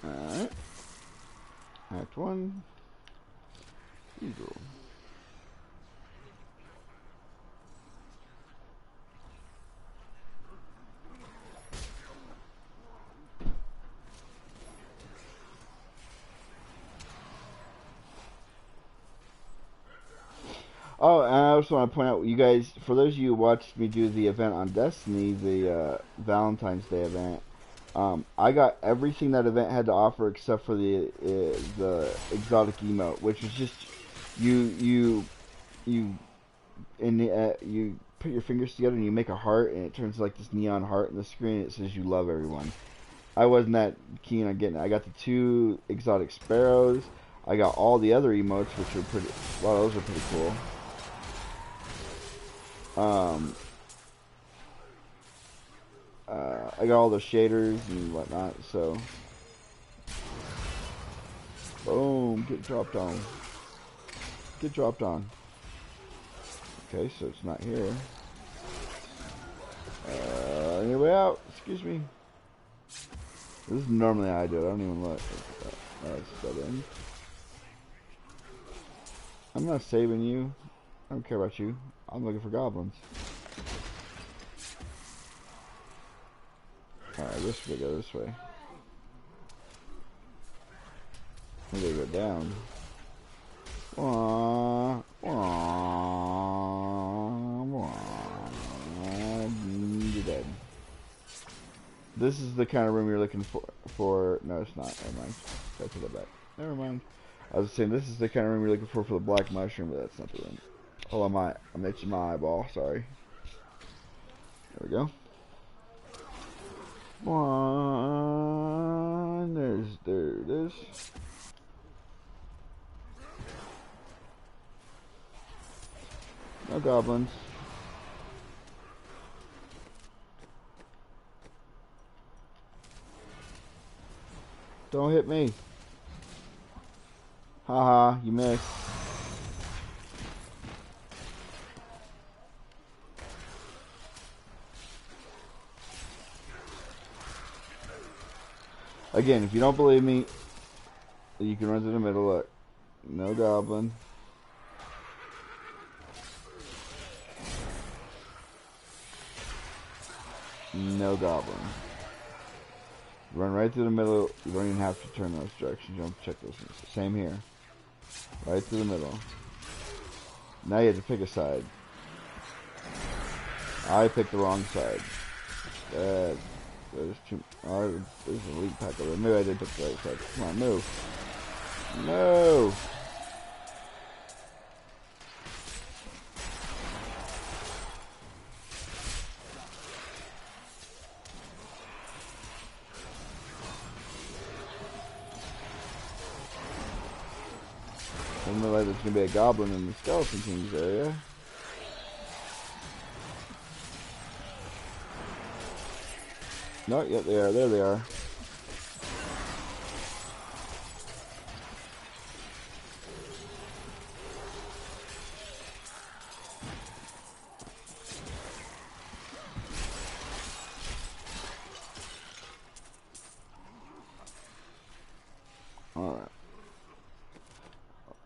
Alright. Act 1. Eagle. Oh, and I also want to point out, you guys, for those of you who watched me do the event on Destiny, the Valentine's Day event, I got everything that event had to offer except for the exotic emote, which was just you put your fingers together and you make a heart, and it turns like this neon heart in the screen. It says you love everyone. I wasn't that keen on getting it. I got the 2 exotic sparrows. I got all the other emotes, which are pretty. Well, those are pretty cool. I got all the shaders and whatnot, so... Boom, get dropped on. Get dropped on. Okay, so it's not here. Anyway out, excuse me. This is normally how I do it, I don't even look. That's that end. I'm not saving you. I don't care about you. I'm looking for goblins. Alright, this way, go this way. We gotta go down. Wah, wah, wah. You're dead. This is the kind of room you're looking for. No, it's not. Never mind. I put that back. Never mind. I was saying this is the kind of room you're looking for the black mushroom, but that's not the room. Hold on, I'm itching my eyeball. Sorry. There we go. One. There it is. No goblins. Don't hit me. Haha, you missed. Again, if you don't believe me, you can run to the middle. Look. No goblin. No goblin. Run right through the middle. You don't even have to turn those directions. You don't have to check those things. Same here. Right through the middle. Now you have to pick a side. I picked the wrong side. There's too. Oh, there's a leak pack over there. Maybe I did pick the right side. Come on, move. No. Doesn't look like there's gonna be a goblin in the Skeleton Kings area. No, yep, they are. There they are. Alright.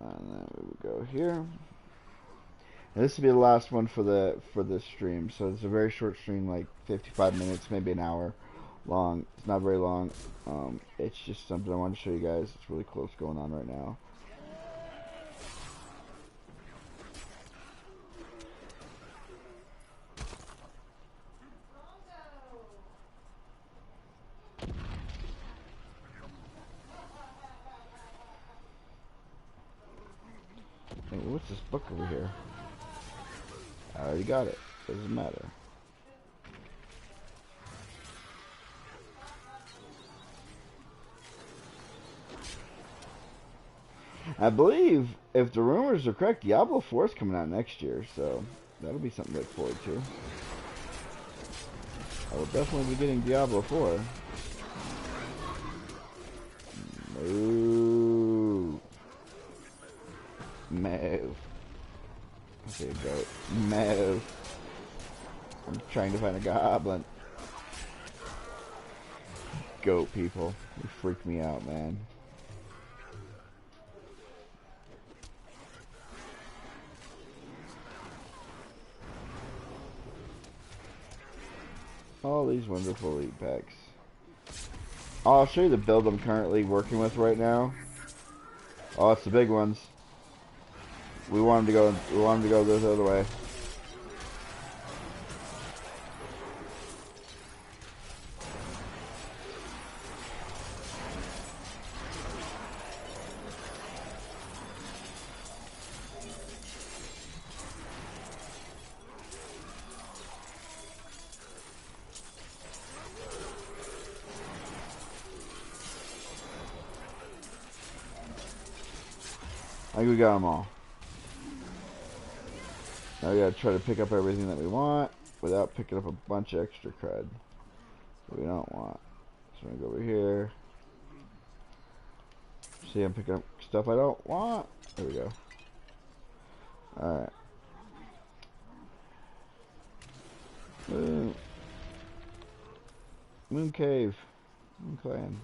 And then we would go here. And this will be the last one for the stream. So it's a very short stream, like 55 minutes, maybe an hour long. It's not very long. It's just something I want to show you guys. It's really cool what's going on right now. Hey, what's this book over here? I already got it. Doesn't matter. I believe, if the rumors are correct, Diablo 4 is coming out next year, so that'll be something to look forward to. I will definitely be getting Diablo 4. Move. Move. Okay, goat. Move. I'm trying to find a goblin. Goat people. You freak me out, man. All these wonderful elite packs. Oh, I'll show you the build I'm currently working with right now. Oh, it's the big ones. We want them to go this other way. I think we got them all. Now we gotta try to pick up everything that we want without picking up a bunch of extra crud that we don't want. So I'm gonna go over here. See, I'm picking up stuff I don't want. There we go. Alright. Moon Cave. Moon Clan.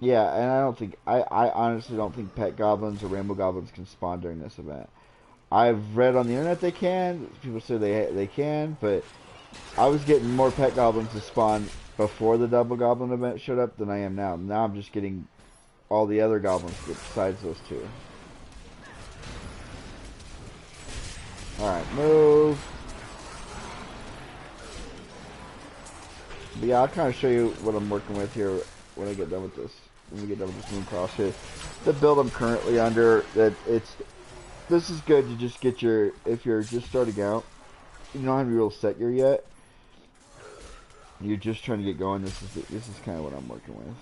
Yeah, and I honestly don't think pet goblins or rainbow goblins can spawn during this event. I've read on the internet they can. People say they can, but I was getting more pet goblins to spawn before the double goblin event showed up than I am now. Now I'm just getting all the other goblins besides those two. Alright, move. But yeah, I'll kind of show you what I'm working with here when I get done with this. When we get done with this moon cross here. The build I'm currently under, this is good to just get your, if you're just starting out, you don't have your real set gear yet, you're just trying to get going, this is kind of what I'm working with.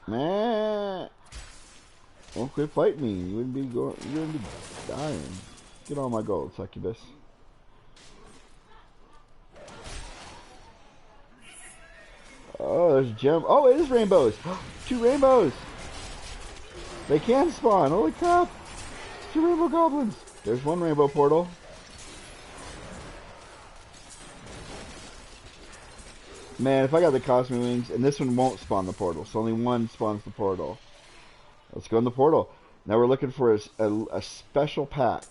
Man, don't quit fighting me. You wouldn't be going. You wouldn't be dying. Get all my gold, succubus. Oh, there's a gem. Oh, it is rainbows. 2 rainbows. They can spawn. Holy crap! 2 rainbow goblins. There's 1 rainbow portal. Man, if I got the cosmic wings, and this one won't spawn the portal, so only 1 spawns the portal. Let's go in the portal. Now we're looking for a special pack.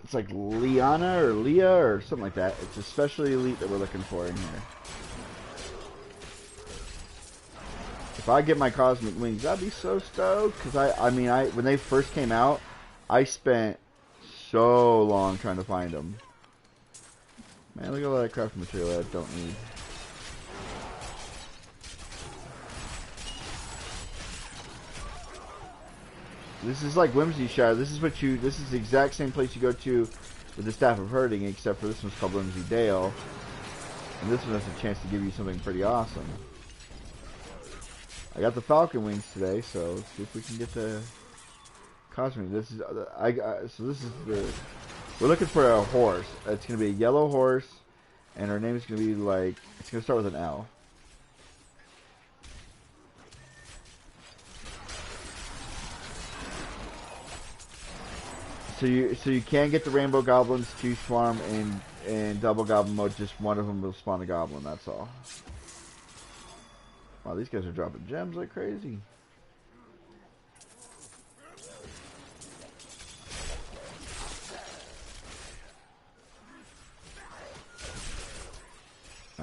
It's like Liana or Leah or something like that. It's a special elite that we're looking for in here. If I get my cosmic wings, I'd be so stoked. Because I mean, when they first came out, I spent so long trying to find them. Man, look at all that crafting material I don't need. This is like Whimsyshire. This is the exact same place you go to with the Staff of Herding, except for this one's called Whimsy Dale. And this one has a chance to give you something pretty awesome. I got the Falcon Wings today, so let's see if we can get the Cosmic. This is so this is the We're looking for a horse. It's gonna be a yellow horse, and her name is gonna be like, it's gonna start with an L. So you can get the rainbow goblins to swarm in double goblin mode. Just one of them will spawn a goblin. That's all. Wow, these guys are dropping gems like crazy.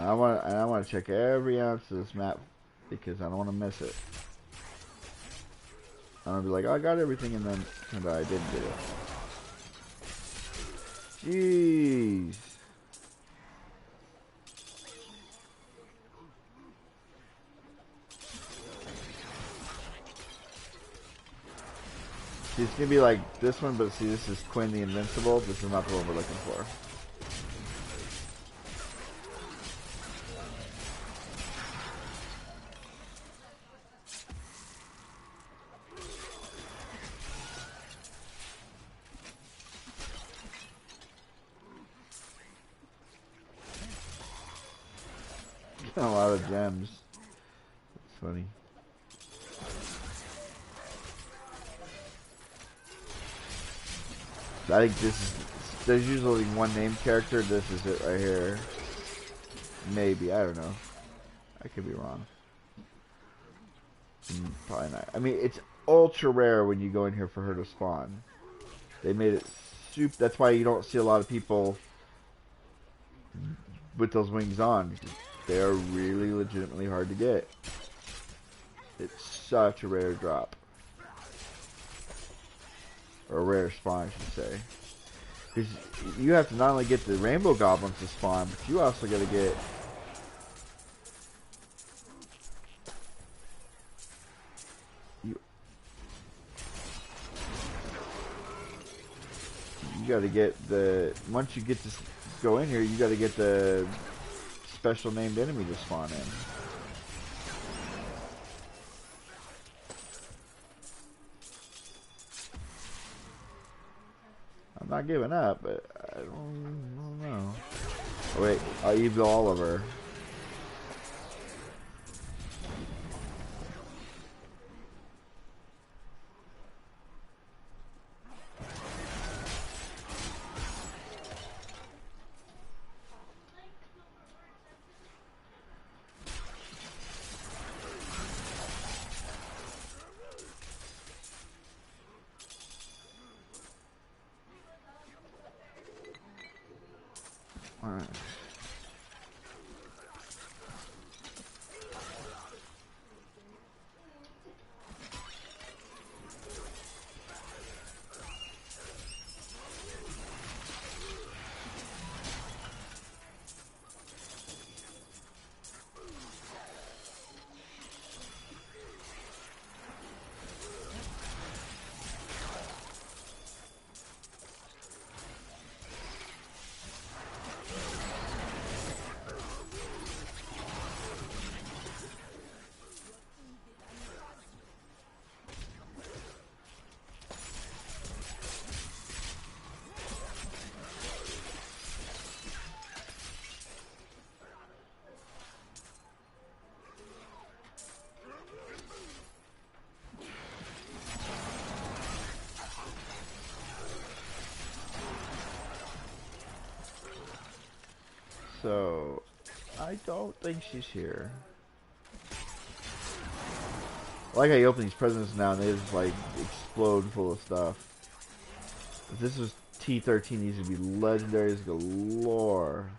I want to check every ounce of this map because I don't want to miss it. I don't want to be like, oh, I got everything, and then turned out I didn't get it. Jeez. See, it's gonna be like this one, but see, this is Quinn the Invincible. This is not the one we're looking for. A lot of gems. It's funny. I think this is. There's usually one named character. This is it right here. Maybe, I don't know. I could be wrong. Probably not. I mean, it's ultra rare when you go in here for her to spawn. They made it super. That's why you don't see a lot of people with those wings on. They are really legitimately hard to get. It's such a rare drop. Or a rare spawn, I should say. Because you have to not only get the rainbow goblins to spawn, but you also got to get... You got to get the... Once you get to go in here, you got to get the special named enemy to spawn in. I'm not giving up, but I don't know. Oh, wait, I'll evil Oliver. Alright. So, I don't think she's here. I like how you open these presents now and they just like explode full of stuff. If this was T13, these would be legendaries galore.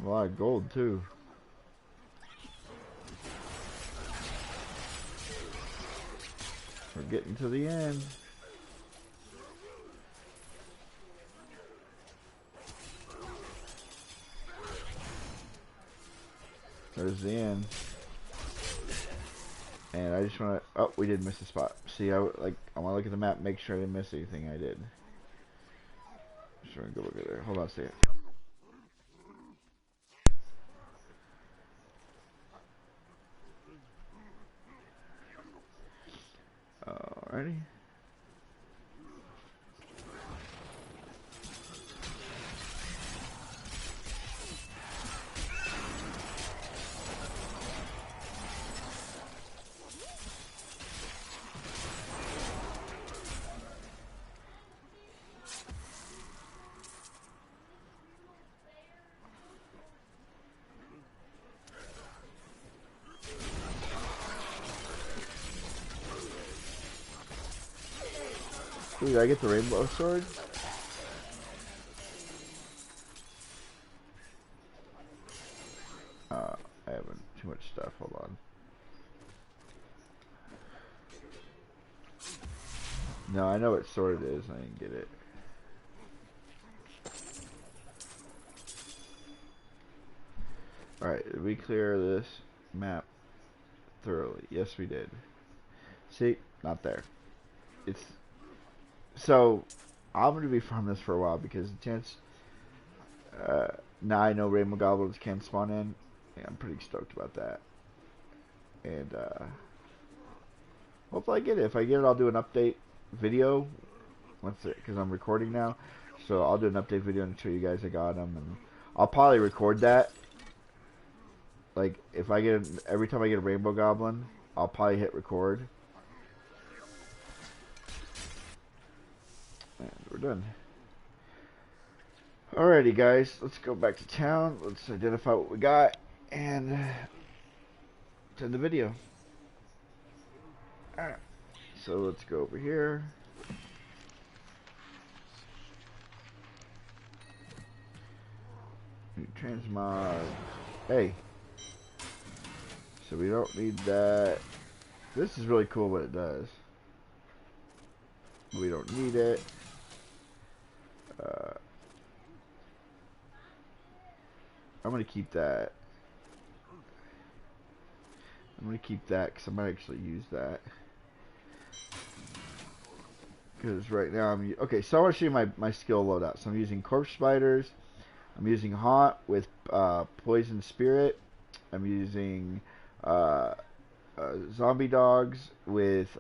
A lot of gold too. We're getting to the end. There's the end. And I just want to... Oh, we did miss a spot. See, I want to look at the map, make sure I didn't miss anything I did. Just trying to go look at there. Hold on a second. Alrighty. Ooh, did I get the rainbow sword? I haven't too much stuff. Hold on. No, I know what sword it is. I didn't get it. Alright, did we clear this map thoroughly? Yes, we did. See? Not there. It's... So, I'm going to be farming this for a while because the chance... now I know rainbow goblins can spawn in. Yeah, I'm pretty stoked about that. And, hopefully I get it. If I get it, I'll do an update video. Because I'm recording now. So, I'll do an update video and show you guys I got them. And I'll probably record that. Like, if I get... Every time I get a rainbow goblin, I'll probably hit record. And we're done. Alrighty, guys. Let's go back to town. Let's identify what we got. And... end the video. Alright. So, let's go over here. New transmog. Hey. So we don't need that. This is really cool what it does. We don't need it. I'm going to keep that. I'm going to keep that because I might actually use that. Because right now I'm... Okay, so I want to show you my skill loadout. So I'm using corpse spiders. I'm using haunt with poison spirit. I'm using zombie dogs with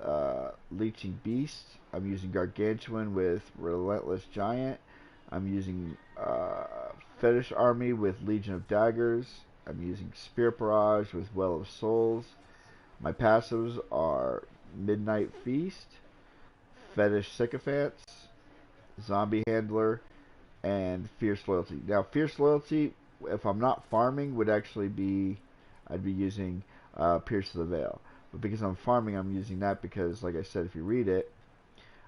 leeching beast. I'm using gargantuan with relentless giant. I'm using fetish army with legion of daggers. I'm using spirit barrage with well of souls. My passives are midnight feast, fetish sycophants, zombie handler, and fierce loyalty. Now, fierce loyalty, if I'm not farming, would actually be, I'd be using Pierce of the Veil. But because I'm farming, I'm using that because, like I said, if you read it,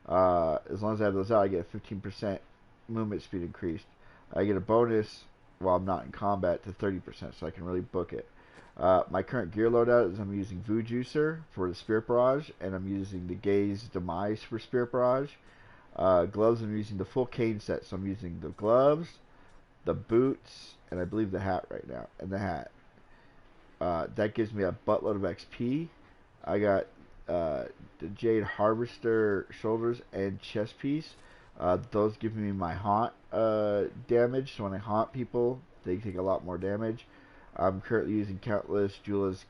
as long as I have those out, I get a 15% movement speed increased. I get a bonus while I'm not in combat to 30%, so I can really book it. My current gear loadout is I'm using Vu Juicer for the Spirit Barrage, and I'm using the Gaze Demise for Spirit Barrage. Gloves, I'm using the full cane set, so I'm using the gloves, the boots, and I believe the hat right now, and the hat. That gives me a buttload of XP. I got the Jade Harvester shoulders and chest piece. Those give me my haunt damage, so when I haunt people, they take a lot more damage. I'm currently using Countless Jula's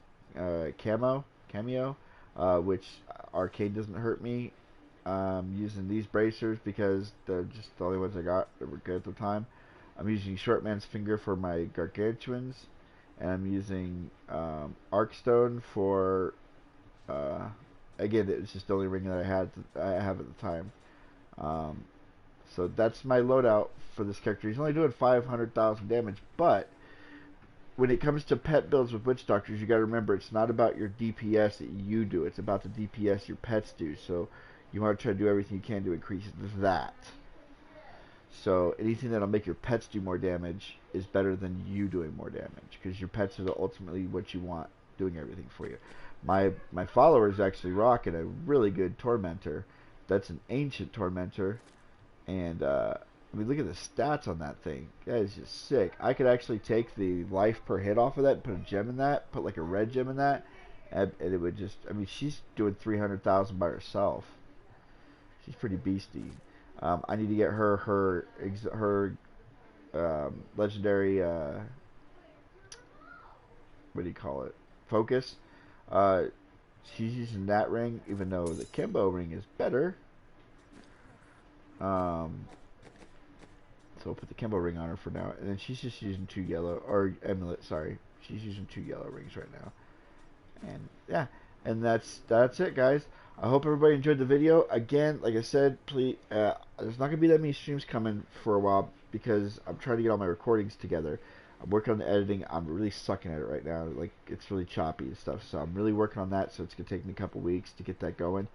cameo, which arcade doesn't hurt me. I'm using these bracers because they're just the only ones I got that were good at the time. I'm using Shortman's Finger for my gargantuans, and I'm using Arcstone for again, it's just the only ring that I have at the time. So that's my loadout for this character. He's only doing 500,000 damage, but when it comes to pet builds with Witch Doctors, you got to remember it's not about your DPS that you do. It's about the DPS your pets do. So you want to try to do everything you can to increase that. So anything that'll make your pets do more damage is better than you doing more damage, because your pets are ultimately what you want doing everything for you. My follower is actually rocking a really good Tormentor. That's an ancient Tormentor, and I mean, look at the stats on that thing. That is just sick. I could actually take the life per hit off of that and put a gem in that, put like a red gem in that, and it would just, I mean, she's doing 300,000 by herself. She's pretty beastie. I need to get her legendary what do you call it? Focus. Uh, she's using that ring, even though the Kimbo ring is better. Um, so we'll put the Kimbo ring on her for now, and then she's just using 2 yellow or amulet. Sorry, she's using 2 yellow rings right now. And yeah, and that's it, guys. I hope everybody enjoyed the video. Again, like I said, please, there's not gonna be that many streams coming for a while because I'm trying to get all my recordings together. I'm working on the editing. I'm really sucking at it right now. Like it's really choppy and stuff. So I'm really working on that. So it's gonna take me a couple weeks to get that going.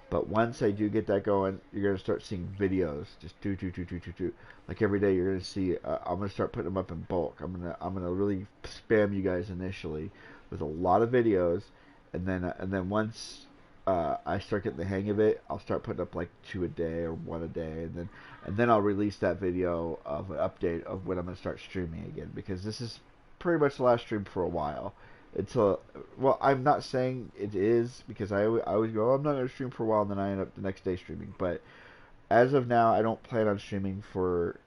But once I do get that going, you're gonna start seeing videos. Just do. Like every day, you're gonna see. I'm gonna start putting them up in bulk. I'm gonna really spam you guys initially with a lot of videos, and then once I start getting the hang of it, I'll start putting up like 2 a day or 1 a day, and then I'll release that video of an update of when I'm gonna start streaming again because this is pretty much the last stream for a while. It's a well, I'm not saying it is because I always go, oh, I'm not gonna stream for a while, and then I end up the next day streaming. But as of now, I don't plan on streaming for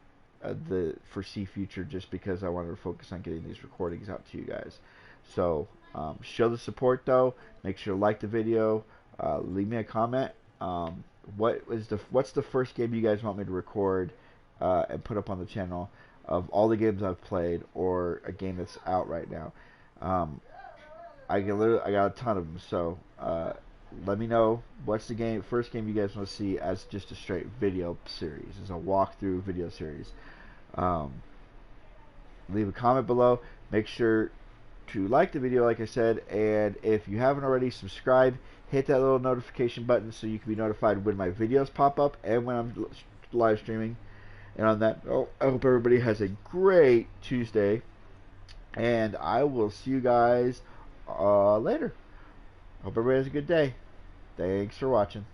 the foresee future just because I wanted to focus on getting these recordings out to you guys. So show the support though. Make sure to like the video. Leave me a comment. What's the first game you guys want me to record and put up on the channel of all the games I've played or a game that's out right now? I got a ton of them. So let me know what's the first game you guys want to see as just a straight video series, as a walkthrough video series. Um, leave a comment below. Make sure to like the video, like I said, and if you haven't already, subscribe. Hit that little notification button so you can be notified when my videos pop up and when I'm live streaming. And on that, I hope everybody has a great Tuesday, and I will see you guys later. Hope everybody has a good day. Thanks for watching.